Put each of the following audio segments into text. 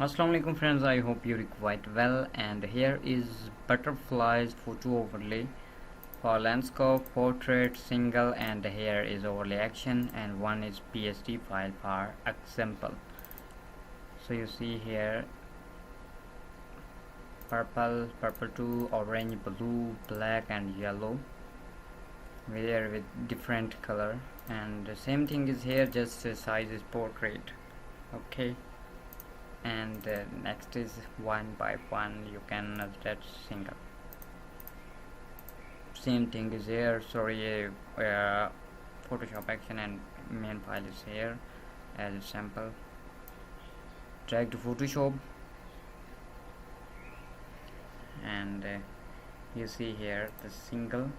Assalamu alaikum friends, I hope you're quite well, and here is butterflies photo overlay for landscape, portrait, single, and here is overlay action, and one is PSD file for example. So you see here purple, purple 2, orange, blue, black and yellow with different color, and the same thing is here, just the size is portrait. Okay, and next is one by one you can attach single. Same thing is here. Sorry, Photoshop action and main file is here as a sample. Drag to Photoshop, and you see here the single,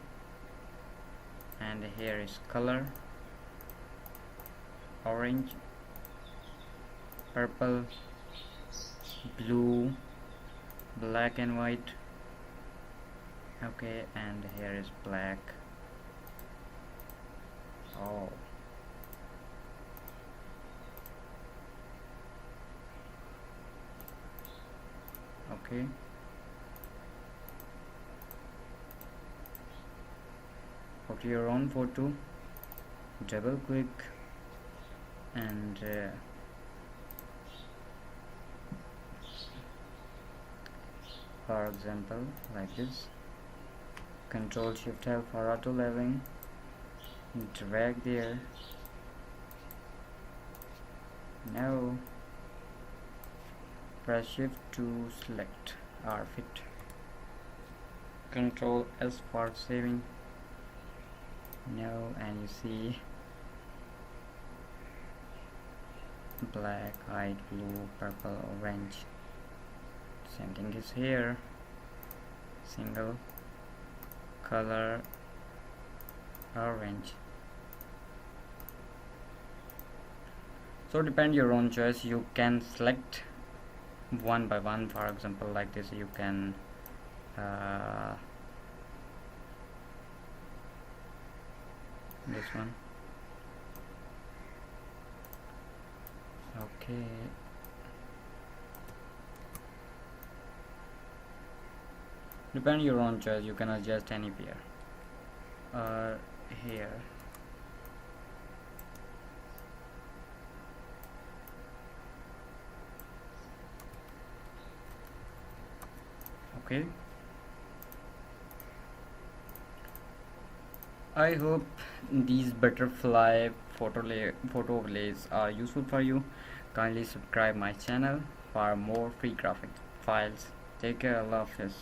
and here is color, orange, purple, blue, black and white. Okay, and here is black. Oh, okay, put your own photo, double click, and for example like this, Control Shift L for auto leveling, drag there. Now press Shift to select or fit. Control S for saving. Now, and you see black, white, blue, purple, orange. Same thing is here. Single, color, orange. So depend your own choice. You can select one by one. For example, like this, you can this one. Okay, depend your own choice. You can adjust any pair here. Okay, I hope these butterfly photo overlays are useful for you. Kindly subscribe my channel for more free graphic files. Take care. Allah Hafiz.